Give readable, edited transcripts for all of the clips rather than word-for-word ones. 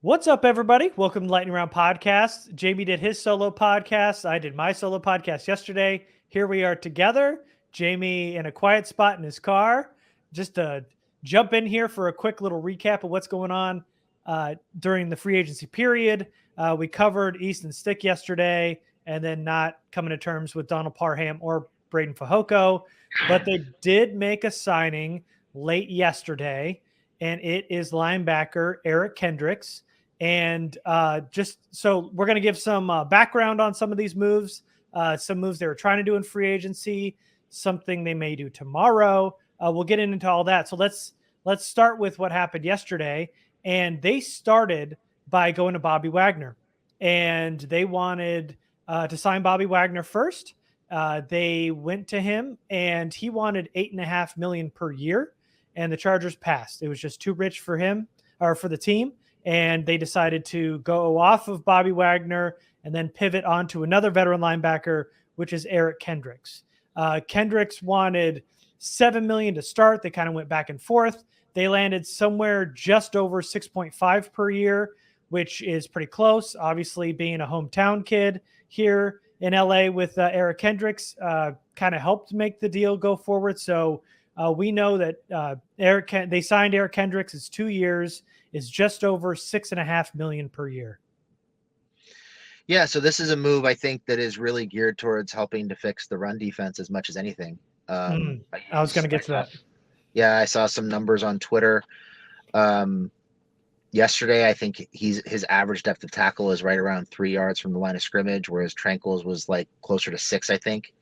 What's up, everybody? Welcome to Lightning Round Podcast. Jamie did his solo podcast. I did my solo podcast yesterday. Here we are together. Jamie in a quiet spot in his car. Just to jump in here for a quick little recap of what's going on during the free agency period. We covered Easton Stick yesterday and then not coming to terms with Donald Parham or Braden Fajoko. But they did make a signing late yesterday, and it is linebacker Eric Kendricks. And just so we're going to give some background on some of these moves, some moves they were trying to do in free agency, something they may do tomorrow. We'll get into all that. So let's start with what happened yesterday. And they started by going to Bobby Wagner, and they wanted to sign Bobby Wagner first. They went to him, and he wanted $8.5 million per year, and the Chargers passed. It was just too rich for him or for the team. And they decided to go off of Bobby Wagner and then pivot onto another veteran linebacker, which is Eric Kendricks. Kendricks wanted $7 million to start. They kind of went back and forth. They landed somewhere just over 6.5 per year, which is pretty close. Obviously, being a hometown kid here in LA with Eric Kendricks kind of helped make the deal go forward. So we know that they signed Eric Kendricks. It's 2 years. Is just over $6.5 million per year. Yeah, so this is a move I think that is really geared towards helping to fix the run defense as much as anything. I was going to get to that. Yeah, I saw some numbers on Twitter yesterday. I think his average depth of tackle is right around 3 yards from the line of scrimmage, whereas Tranquill's was like closer to 6, I think.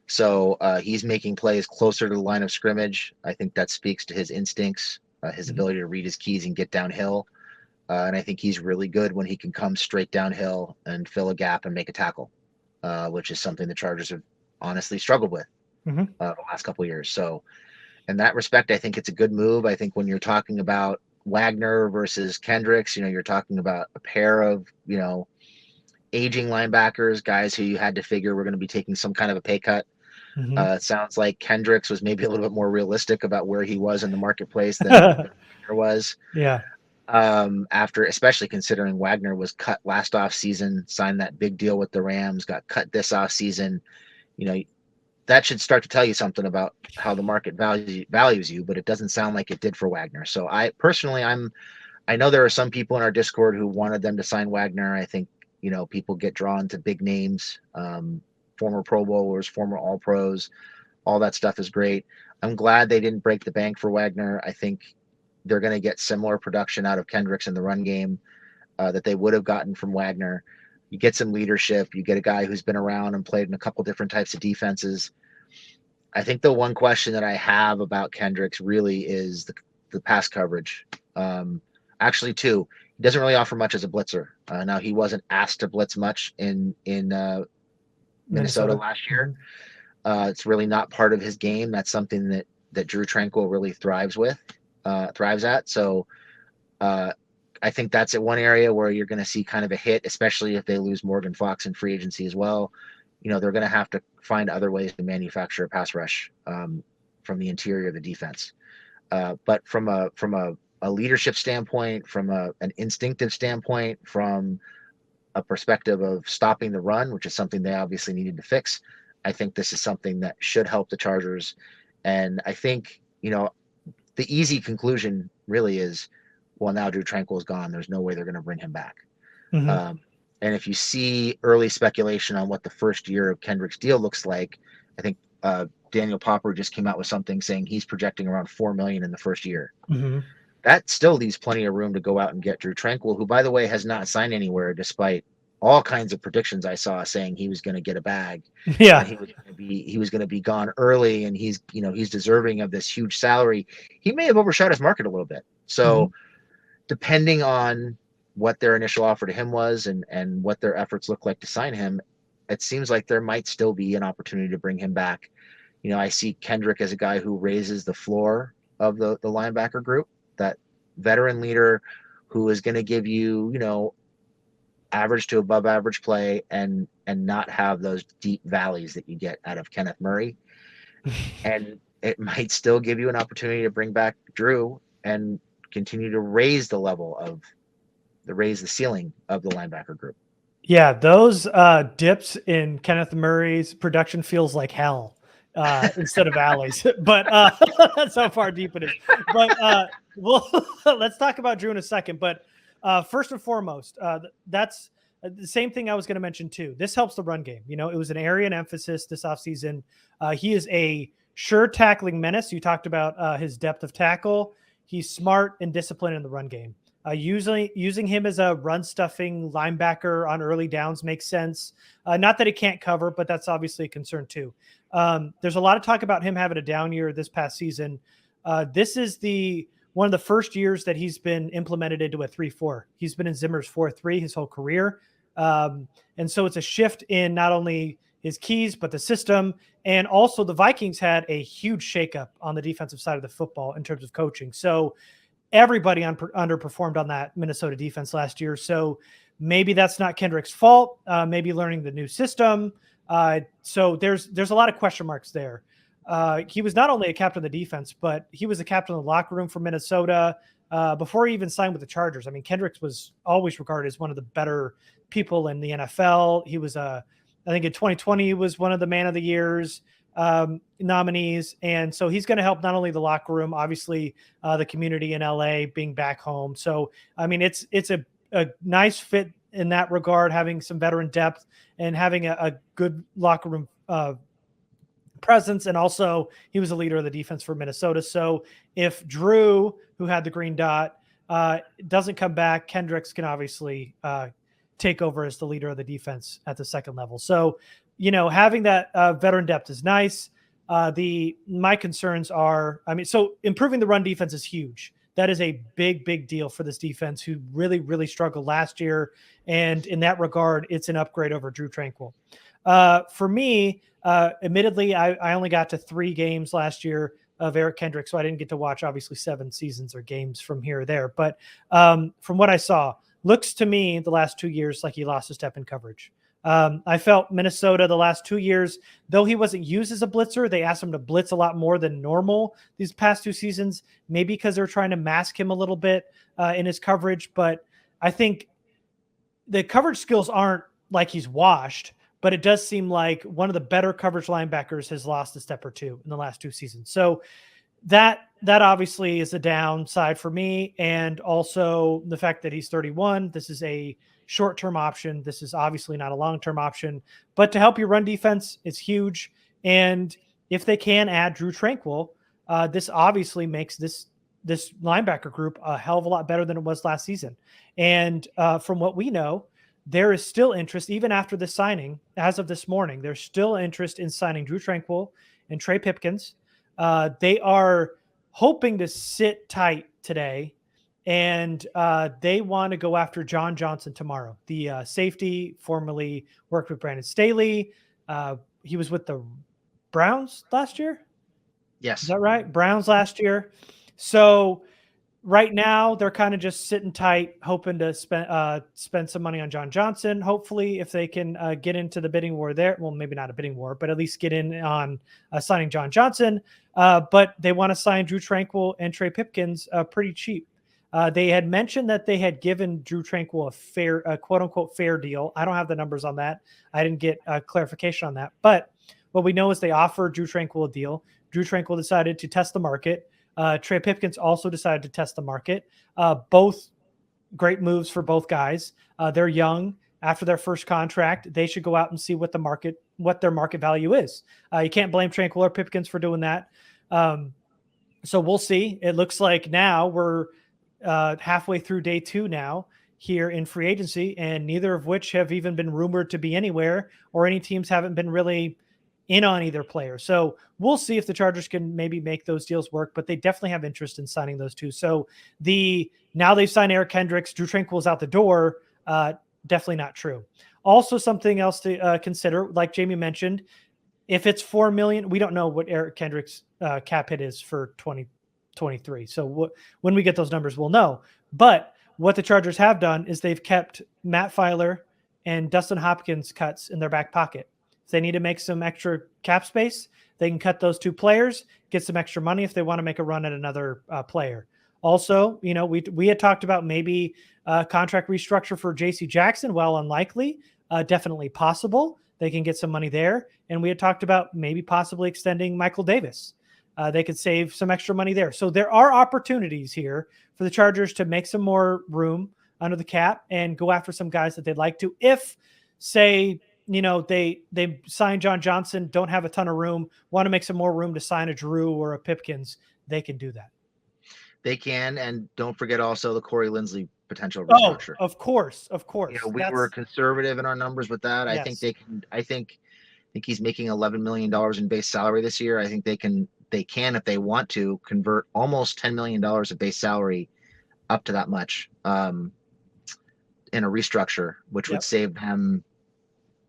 So he's making plays closer to the line of scrimmage. I think that speaks to his instincts. His ability to read his keys and get downhill. And I think he's really good when he can come straight downhill and fill a gap and make a tackle, which is something the Chargers have honestly struggled with the last couple of years. So in that respect, I think it's a good move. I think when you're talking about Wagner versus Kendricks, you're talking about a pair of, aging linebackers, guys who you had to figure were going to be taking some kind of a pay cut. It sounds like Kendricks was maybe a little bit more realistic about where he was in the marketplace than Wagner was. Yeah. After, especially considering Wagner was cut last off season, signed that big deal with the Rams, got cut this off season. That should start to tell you something about how the market values you, but it doesn't sound like it did for Wagner. So I personally, I know there are some people in our Discord who wanted them to sign Wagner. I think, people get drawn to big names. Former Pro Bowlers, former All Pros, all that stuff is great. I'm glad they didn't break the bank for Wagner. I think they're going to get similar production out of Kendricks in the run game that they would have gotten from Wagner. You get some leadership. You get a guy who's been around and played in a couple different types of defenses. I think the one question that I have about Kendricks really is the pass coverage. Actually, two. He doesn't really offer much as a blitzer. Now, he wasn't asked to blitz much in Minnesota last year. It's really not part of his game. That's something that Drue Tranquill really thrives at. So I think that's one area where you're going to see kind of a hit, especially if they lose Morgan Fox in free agency as well. They're going to have to find other ways to manufacture a pass rush from the interior of the defense. But from a leadership standpoint, from an instinctive standpoint, from a perspective of stopping the run, which is something they obviously needed to fix, I think this is something that should help the Chargers. And I think, the easy conclusion really is, well, now Drue Tranquill is gone. There's no way they're going to bring him back. And if you see early speculation on what the first year of Kendrick's deal looks like, I think Daniel Popper just came out with something saying he's projecting around $4 million in the first year. That still leaves plenty of room to go out and get Drue Tranquill, who, by the way, has not signed anywhere despite all kinds of predictions I saw saying he was going to get a bag. Yeah. He was going to be gone early, and he's deserving of this huge salary. He may have overshot his market a little bit. So depending on what their initial offer to him was and what their efforts look like to sign him, it seems like there might still be an opportunity to bring him back. I see Kendrick as a guy who raises the floor of the linebacker group, that veteran leader who is going to give you, average to above average play and not have those deep valleys that you get out of Kenneth Murray. And it might still give you an opportunity to bring back Drue and continue to raise the level of raise the ceiling of the linebacker group. Yeah, those dips in Kenneth Murray's production feels like hell instead of alleys. But that's how far deep it is. But let's talk about Drue in a second. But first and foremost, that's the same thing I was going to mention too. This helps the run game. It was an area and emphasis this offseason. He is a sure tackling menace. You talked about his depth of tackle. He's smart and disciplined in the run game. Using him as a run stuffing linebacker on early downs makes sense. Not that he can't cover, but that's obviously a concern too. There's a lot of talk about him having a down year this past season. This is one of the first years that he's been implemented into a 3-4. He's been in Zimmer's 4-3 his whole career. And so it's a shift in not only his keys, but the system. And also the Vikings had a huge shakeup on the defensive side of the football in terms of coaching. So everybody underperformed on that Minnesota defense last year. So maybe that's not Kendricks' fault. Maybe learning the new system. So there's a lot of question marks there. He was not only a captain of the defense, but he was a captain of the locker room for Minnesota before he even signed with the Chargers. I mean, Kendricks was always regarded as one of the better people in the NFL. He was I think in 2020, he was one of the Man of the Years nominees. And so he's going to help not only the locker room, obviously the community in LA being back home. So, I mean, it's a nice fit in that regard, having some veteran depth and having a good locker room presence. And also he was a leader of the defense for Minnesota. So if Drue, who had the green dot, doesn't come back, Kendricks can obviously take over as the leader of the defense at the second level. So, having that veteran depth is nice. My concerns are, so improving the run defense is huge. That is a big, big deal for this defense, who really, really struggled last year. And in that regard, it's an upgrade over Drue Tranquill. For me, admittedly, I only got to 3 games last year of Eric Kendricks, so I didn't get to watch, obviously, 7 seasons or games from here or there. But from what I saw, looks to me the last 2 years like he lost a step in coverage. I felt Minnesota the last 2 years, though he wasn't used as a blitzer, they asked him to blitz a lot more than normal these past 2 seasons, maybe because they're trying to mask him a little bit in his coverage. But I think the coverage skills aren't like he's washed, but it does seem like one of the better coverage linebackers has lost a step or 2 in the last 2 seasons. So that obviously is a downside for me. And also the fact that he's 31, this is a short-term option. This is obviously not a long-term option, but to help your run defense, it's huge. And if they can add Drue Tranquill, this obviously makes this linebacker group a hell of a lot better than it was last season. And from what we know, there is still interest, even after the signing, as of this morning, there's still interest in signing Drue Tranquill and Trey Pipkins. They are hoping to sit tight today, and they want to go after John Johnson tomorrow, the safety, formerly worked with Brandon Staley. He was with the Browns last year. Yes. Is that right? Browns last year. So right now they're kind of just sitting tight, hoping to spend some money on John Johnson. Hopefully, if they can get into the bidding war there, well, maybe not a bidding war, but at least get in on signing John Johnson. But they want to sign Drue Tranquill and Trey Pipkins pretty cheap. They had mentioned that they had given Drue Tranquill a quote unquote fair deal. I don't have the numbers on that. I didn't get clarification on that. But what we know is they offered Drue Tranquill a deal. Drue Tranquill decided to test the market. Trey Pipkins also decided to test the market. Both great moves for both guys. They're young. After their first contract, they should go out and see what their market value is. You can't blame Tranquill or Pipkins for doing that. So we'll see. It looks like now we're halfway through day 2 now here in free agency, and neither of which have even been rumored to be anywhere, or any teams haven't been really in on either player. So we'll see if the Chargers can maybe make those deals work, but they definitely have interest in signing those two. So now they've signed Eric Kendricks, Drue Tranquill's out the door. Definitely not true. Also, something else to consider, like Jamie mentioned, if it's $4 million, we don't know what Eric Kendricks cap hit is for 2023. So when we get those numbers, we'll know. But what the Chargers have done is they've kept Matt Filer and Dustin Hopkins cuts in their back pocket. If they need to make some extra cap space, they can cut those 2 players, get some extra money if they want to make a run at another player. Also, we had talked about maybe Contract restructure for J.C. Jackson, while unlikely, definitely possible. They can get some money there. And we had talked about maybe possibly extending Michael Davis. They could save some extra money there. So there are opportunities here for the Chargers to make some more room under the cap and go after some guys that they'd like to. If, say, they sign John Johnson, don't have a ton of room, want to make some more room to sign a Drue or a Pipkins, they can do that. They can, and don't forget also the Corey Lindsley potential restructure. Oh, of course. We were conservative in our numbers with that. Yes. I think they can. I think he's making $11 million in base salary this year. I think they can, if they want to, convert almost $10 million of base salary up to that much in a restructure, which would save them,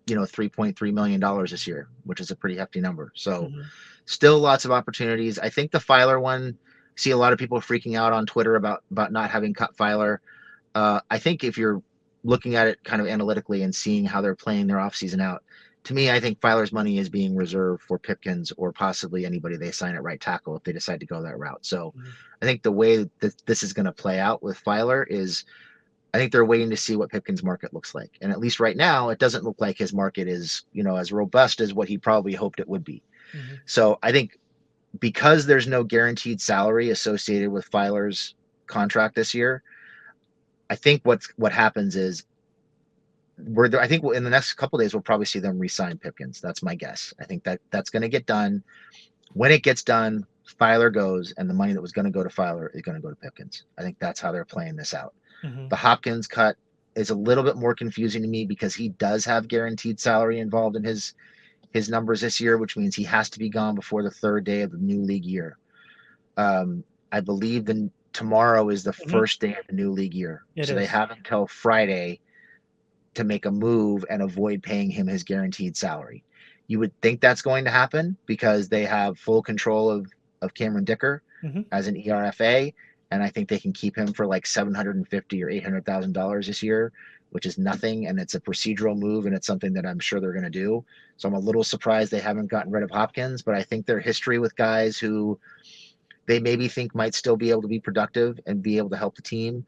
$3.3 million this year, which is a pretty hefty number. So still lots of opportunities. I think the Filer one, see a lot of people freaking out on Twitter about not having cut Filer. I think if you're looking at it kind of analytically and seeing how they're playing their offseason out, to me, I think Filer's money is being reserved for Pipkins or possibly anybody they sign at right tackle if they decide to go that route. So I think the way that this is going to play out with Filer is I think they're waiting to see what Pipkins' market looks like. And at least right now, it doesn't look like his market is, as robust as what he probably hoped it would be. So I think because there's no guaranteed salary associated with Filer's contract this year, I think what happens is I think in the next couple of days, we'll probably see them re-sign Pipkins. That's my guess. I think that's going to get done. When it gets done, Filer goes, and the money that was going to go to Filer is going to go to Pipkins. I think that's how they're playing this out. The Hopkins cut is a little bit more confusing to me because he does have guaranteed salary involved in his numbers this year, which means he has to be gone before the third day of the new league year. I believe tomorrow is the first day of the new league year. They have until Friday to make a move and avoid paying him his guaranteed salary. You would think that's going to happen because they have full control of Cameron Dicker as an ERFA, and I think they can keep him for like $750,000 or $800,000 this year, which is nothing, and it's a procedural move, and it's something that I'm sure they're going to do. So I'm a little surprised they haven't gotten rid of Hopkins, but I think their history with guys who they maybe think might still be able to be productive and be able to help the team,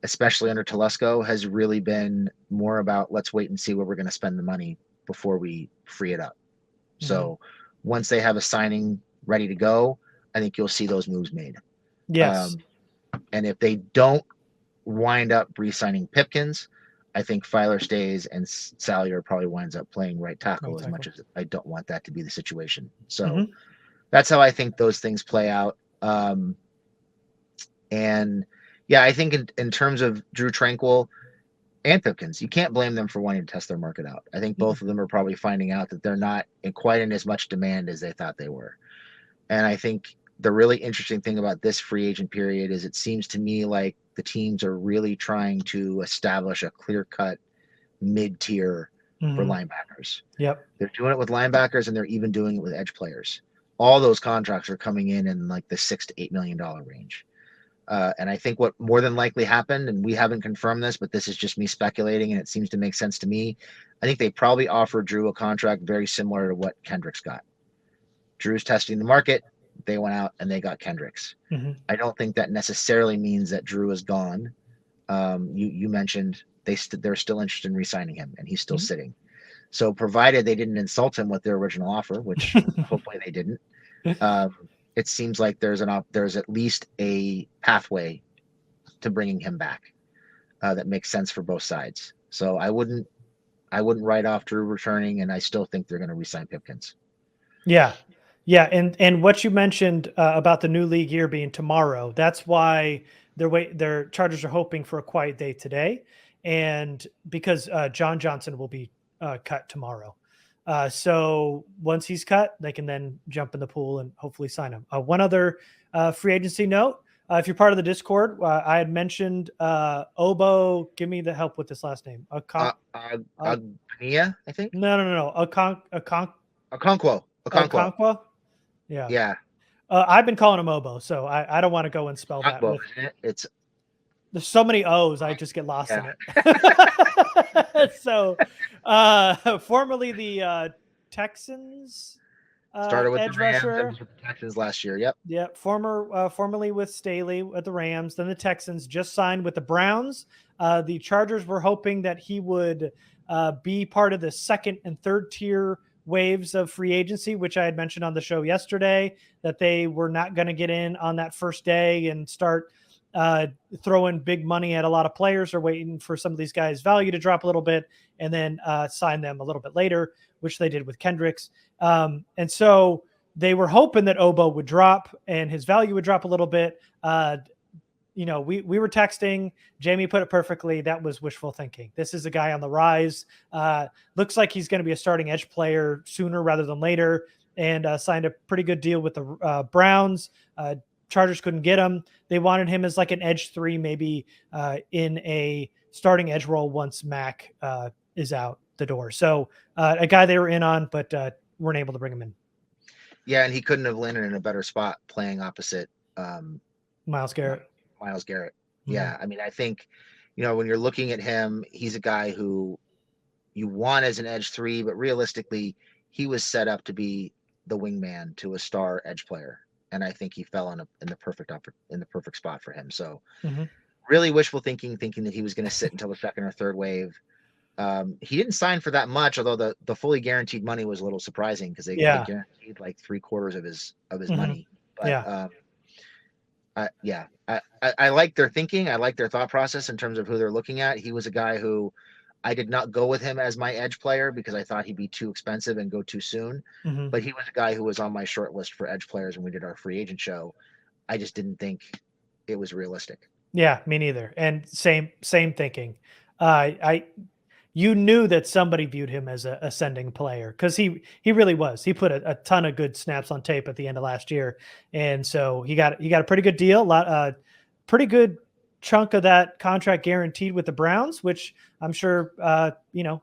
especially under Telesco, has really been more about let's wait and see where we're going to spend the money before we free it up. So once they have a signing ready to go, I think you'll see those moves made. Yes. And if they don't wind up re-signing Pipkins, I think Filer stays and Salyer probably winds up playing right tackle as much as I don't want that to be the situation. So that's how I think those things play out. And yeah, I think in terms of Drue Tranquill and Pipkins, you can't blame them for wanting to test their market out. I think both of them are probably finding out that they're not quite in as much demand as they thought they were. And I think the really interesting thing about this free agent period is it seems to me like the teams are really trying to establish a clear-cut mid-tier for linebackers. Yep. They're doing it with linebackers, and they're even doing it with edge players. All those contracts are coming in like the $6 to $8 million range. And I think what more than likely happened, and we haven't confirmed this, but this is just me speculating, and it seems to make sense to me. I think they probably offered Drue a contract very similar to what Kendricks got. Drue's testing the market. They went out and they got Kendricks. I don't think that necessarily means that Drue is gone. You mentioned they're still interested in re-signing him, and he's still sitting. So provided they didn't insult him with their original offer, which hopefully they didn't, it seems like there's at least a pathway to bringing him back that makes sense for both sides. So I wouldn't write off Drue returning, and I still think they're going to re-sign Pipkins. Yeah. Yeah, and what you mentioned about the new league year being tomorrow, that's why their Chargers are hoping for a quiet day today, and because John Johnson will be cut tomorrow. So once he's cut, they can then jump in the pool and hopefully sign him. One other free agency note, if you're part of the Discord, I had mentioned Obo. Give me the help with this last name. Agbania, I think. No. Okonkwo. Yeah. I've been calling him Obo, so I don't want to go and spell that. There's so many O's, I just get lost in it. So, formerly the Texans. Started with the edge Rams and rusher. was with the Texans last year. Yep. Yeah, formerly with Staley at the Rams, then the Texans, just signed with the Browns. The Chargers were hoping that he would be part of the second and third tier waves of free agency, which I had mentioned on the show yesterday, that they were not going to get in on that first day and start throwing big money at a lot of players, or waiting for some of these guys' value to drop a little bit and then sign them a little bit later, which they did with Kendricks. And so they were hoping that Obo would drop and his value would drop a little bit. We were texting. Jamie put it perfectly. That was wishful thinking. This is a guy on the rise. Looks like he's going to be a starting edge player sooner rather than later, and signed a pretty good deal with the Browns. Chargers couldn't get him. They wanted him as like an edge 3, maybe in a starting edge role once Mac is out the door. So a guy they were in on, but weren't able to bring him in. Yeah, and he couldn't have landed in a better spot playing opposite Myles Garrett. Mm-hmm. Yeah, I mean, I think, when you're looking at him, he's a guy who you want as an edge 3, but realistically, he was set up to be the wingman to a star edge player, and I think he fell in the perfect spot for him. So, really wishful thinking that he was going to sit until the second or third wave. He didn't sign for that much, although the fully guaranteed money was a little surprising because they guaranteed like 3/4 of his money. But I like their thinking. I like their thought process in terms of who they're looking at. He was a guy who I did not go with him as my edge player because I thought he'd be too expensive and go too soon. But he was a guy who was on my short list for edge players when we did our free agent show. I just didn't think it was realistic. Yeah, me neither. And same thinking. You knew that somebody viewed him as a ascending player because he really was. He put a ton of good snaps on tape at the end of last year, and so he got a pretty good deal. Pretty good chunk of that contract guaranteed with the Browns, which I'm sure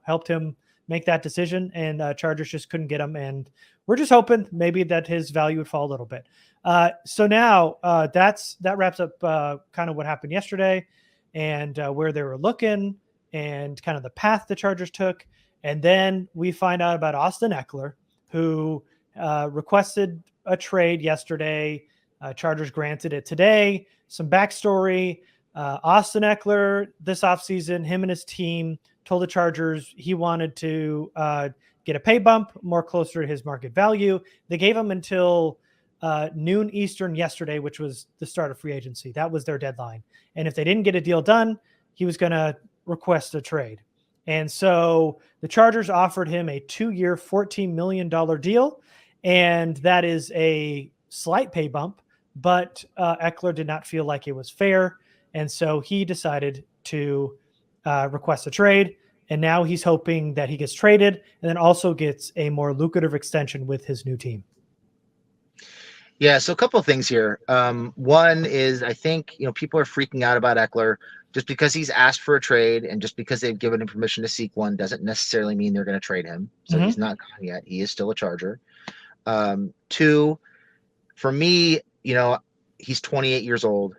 helped him make that decision. And Chargers just couldn't get him, and we're just hoping maybe that his value would fall a little bit. So now that wraps up kind of what happened yesterday and where they were looking and kind of the path the Chargers took. And then we find out about Austin Ekeler, who requested a trade yesterday. Chargers granted it today. Some backstory. Austin Ekeler this offseason, him and his team told the Chargers he wanted to get a pay bump more closer to his market value. They gave him until noon Eastern yesterday, which was the start of free agency. That was their deadline. And if they didn't get a deal done, he was going to request a trade. And so the Chargers offered him a 2-year, $14 million deal. And that is a slight pay bump, but Ekeler did not feel like it was fair. And so he decided to request a trade. And now he's hoping that he gets traded and then also gets a more lucrative extension with his new team. Yeah, so a couple of things here. One is I think people are freaking out about Ekeler. Just because he's asked for a trade and just because they've given him permission to seek one doesn't necessarily mean they're going to trade him. So he's not gone yet. He is still a Charger. Two, for me, he's 28 years old.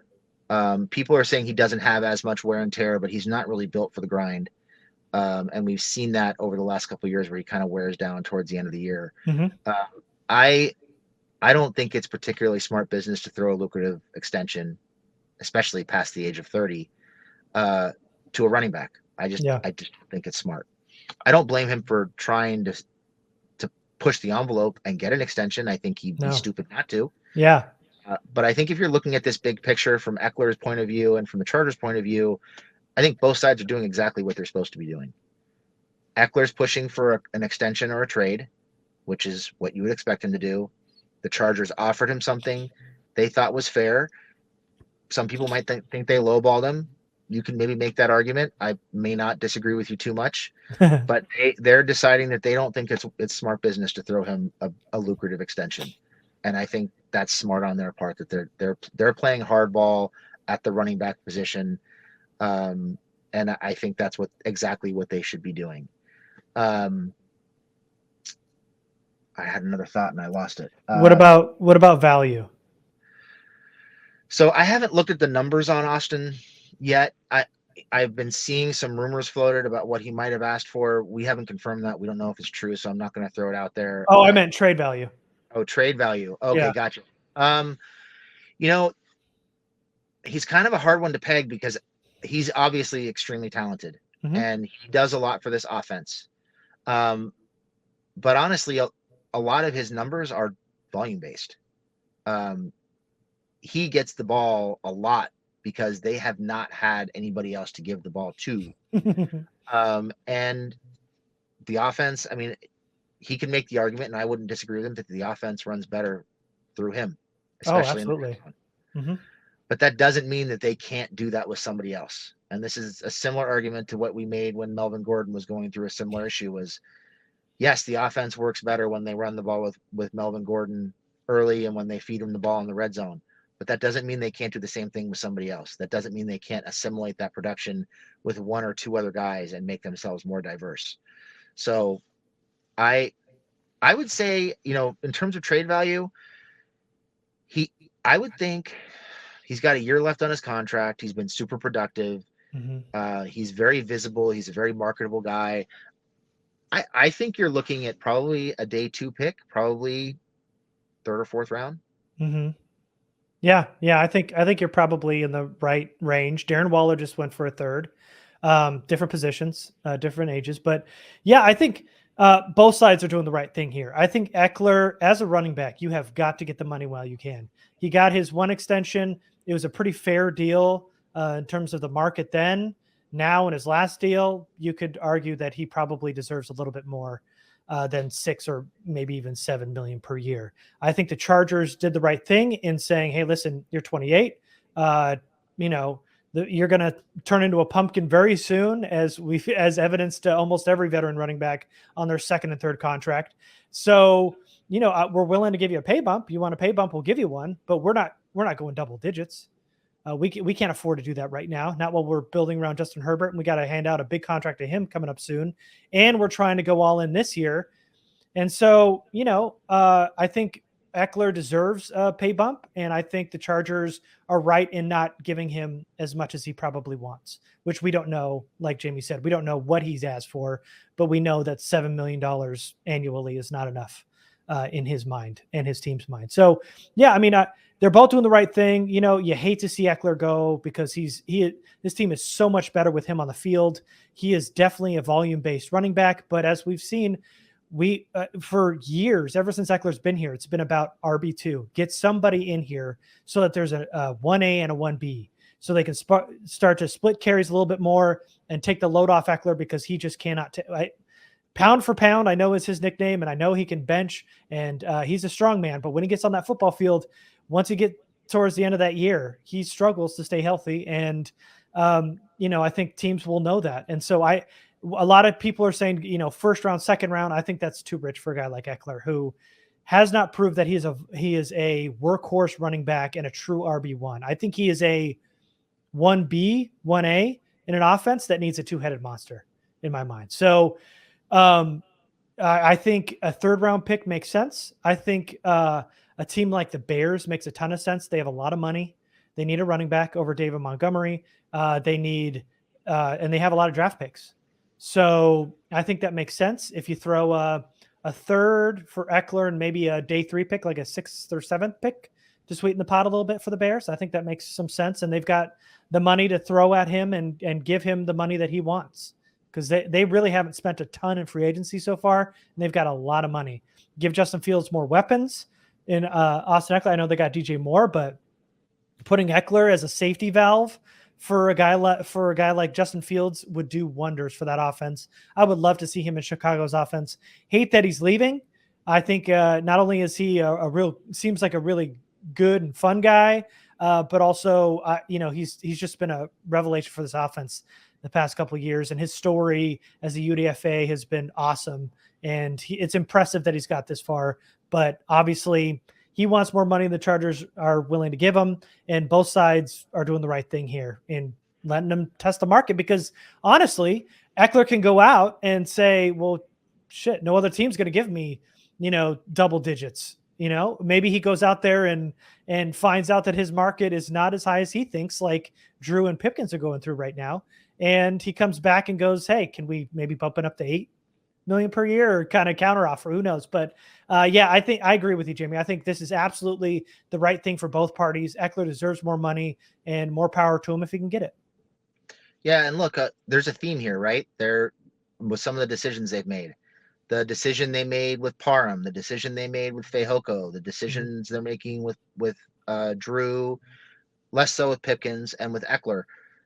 People are saying he doesn't have as much wear and tear, but he's not really built for the grind. And we've seen that over the last couple of years where he kind of wears down towards the end of the year. I don't think it's particularly smart business to throw a lucrative extension, especially past the age of 30, to a running back. I just think it's smart. I don't blame him for trying to push the envelope and get an extension. I think he'd be stupid not to. Yeah. But I think if you're looking at this big picture from Ekeler's point of view and from the Chargers' point of view, I think both sides are doing exactly what they're supposed to be doing. Ekeler's pushing for an extension or a trade, which is what you would expect him to do. The Chargers offered him something they thought was fair. Some people might think they lowballed him. You can maybe make that argument. I may not disagree with you too much, but they're deciding that they don't think it's smart business to throw him a lucrative extension. And I think that's smart on their part that they're playing hardball at the running back position. And I think that's exactly what they should be doing. I had another thought and I lost it. What about value? So I haven't looked at the numbers on Austin yet. I've been seeing some rumors floated about what he might have asked for. We haven't confirmed that. We don't know if it's true, so I'm not going to throw it out there. Oh, I meant trade value. Oh, trade value. Okay, Yeah. gotcha. You know, he's kind of a hard one to peg because he's obviously extremely talented Mm-hmm. and he does a lot for this offense. Um, but honestly, a lot of his numbers are volume based. Um, he gets the ball a lot because they have not had anybody else to give the ball to. And the offense, I mean, he can make the argument, and I wouldn't disagree with him, that the offense runs better through him, Oh, especially in the red absolutely. zone. Mm-hmm. But that doesn't mean that they can't do that with somebody else. And this is a similar argument to what we made when Melvin Gordon was going through a similar issue. Was yes, the offense works better when they run the ball with Melvin Gordon early and when they feed him the ball in the red zone. But that doesn't mean they can't do the same thing with somebody else. That doesn't mean they can't assimilate that production with one or two other guys and make themselves more diverse. So I I would say, in terms of trade value, he I would think he's got a year left on his contract. He's been super productive. Mm-hmm. He's very visible. He's a very marketable guy. I think you're looking at probably a day 2 pick, probably third or fourth round. Mm-hmm. Yeah, yeah, I think you're probably in the right range. Darren Waller just went for a third. Different positions, different ages, but yeah, I think both sides are doing the right thing here. I think Ekeler, as a running back, you have got to get the money while you can. He got his one extension. It was a pretty fair deal in terms of the market then. Now, in his last deal, you could argue that he probably deserves a little bit more than 6 or maybe even 7 million per year. I think the Chargers did the right thing in saying, "Hey, listen, you're 28. You know, you're going to turn into a pumpkin very soon," as evidence to almost every veteran running back on their second and third contract. So, we're willing to give you a pay bump. You want a pay bump, we'll give you one, but we're not going double digits. We can't afford to do that right now. Not while we're building around Justin Herbert, and we got to hand out a big contract to him coming up soon, and we're trying to go all in this year. And so, I think Ekeler deserves a pay bump, and I think the Chargers are right in not giving him as much as he probably wants, which we don't know. Like Jamie said, we don't know what he's asked for, but we know that $7 million annually is not enough in his mind and his team's mind. So, yeah, I mean, they're both doing the right thing. You hate to see Ekeler go because this team is so much better with him on the field. He is definitely a volume-based running back, but as we've seen, we for years, ever since Eckler's been here, it's been about RB2. Get somebody in here so that there's a 1A and a 1B, so they can start to split carries a little bit more and take the load off Ekeler because he just cannot. Pound for pound, I know is his nickname, and I know he can bench, and he's a strong man. But when he gets on that football field, once you get towards the end of that year, he struggles to stay healthy, and I think teams will know that. And so a lot of people are saying, first round, second round. I think that's too rich for a guy like Ekeler, who has not proved that he is a workhorse running back and a true RB1. I think he is a 1B, 1A in an offense that needs a two-headed monster in my mind. So I think a third round pick makes sense. I think a team like the Bears makes a ton of sense. They have a lot of money. They need a running back over David Montgomery. And they have a lot of draft picks. So I think that makes sense. If you throw a third for Ekeler and maybe a day 3 pick, like a 6th or 7th pick, to sweeten the pot a little bit for the Bears, I think that makes some sense. And they've got the money to throw at him and give him the money that he wants, because they really haven't spent a ton in free agency so far, and they've got a lot of money. Give Justin Fields more weapons in Austin Ekeler. I know they got DJ Moore, but putting Ekeler as a safety valve for a guy like Justin Fields would do wonders for that offense. I would love to see him in Chicago's offense. Hate that he's leaving. I think not only is he seems like a really good and fun guy, but also he's just been a revelation for this offense the past couple of years, and his story as a UDFA has been awesome, and it's impressive that he's got this far. But obviously, he wants more money than the Chargers are willing to give him, and both sides are doing the right thing here in letting them test the market, because honestly, Ekeler can go out and say, well, shit, no other team's going to give me, double digits. Maybe he goes out there and finds out that his market is not as high as he thinks, like Drue and Pipkins are going through right now. And he comes back and goes, hey, can we maybe bump it up to 8? million per year or kind of counter offer. Who knows? But yeah, I think I agree with you, Jamie. I think this is absolutely the right thing for both parties. Ekeler deserves more money, and more power to him if he can get it. Yeah, and look, there's a theme here, right? There with some of the decisions they've made. The decision they made with Parham, the decision they made with Fehoko, the decisions they're making with Drue, less so with Pipkins and with Ekeler.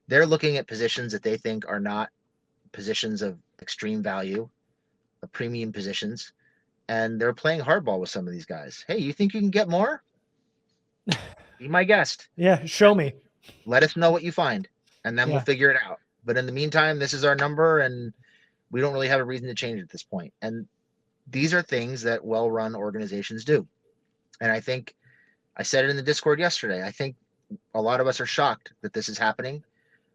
They're looking at positions that they think are not positions of extreme value, of premium positions, and they're playing hardball with some of these guys. Hey, you think you can get more? Be my guest. Yeah, show me. Let us know what you find, and then Yeah. we'll figure it out. But in the meantime, this is our number, and we don't really have a reason to change it at this point. And these are things that well-run organizations do. And I think I said it in the Discord yesterday. I think a lot of us are shocked that this is happening,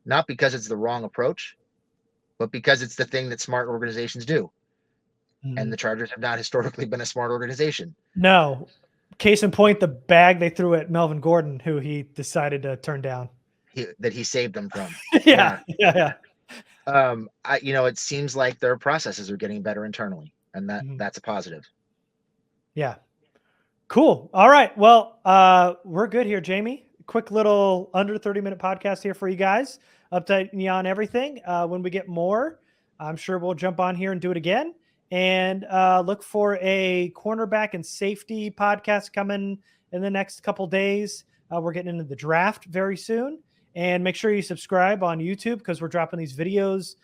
not because it's the wrong approach, but because it's the thing that smart organizations do. And the Chargers have not historically been a smart organization. No. Case in point, the bag they threw at Melvin Gordon, who he decided to turn down. That he saved them from. Yeah. It seems like their processes are getting better internally, and that's a positive. Yeah. Cool. All right. Well, we're good here, Jamie. Quick little under 30-minute podcast here for you guys, updating you on everything. When we get more, I'm sure we'll jump on here and do it again. And look for a cornerback and safety podcast coming in the next couple days. We're getting into the draft very soon. And make sure you subscribe on YouTube because we're dropping these videos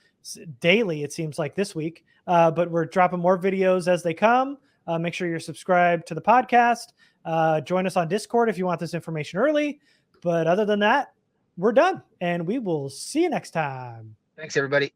daily, it seems like this week. But we're dropping more videos as they come. Make sure you're subscribed to the podcast. Join us on Discord if you want this information early. But other than that, we're done. And we will see you next time. Thanks, everybody.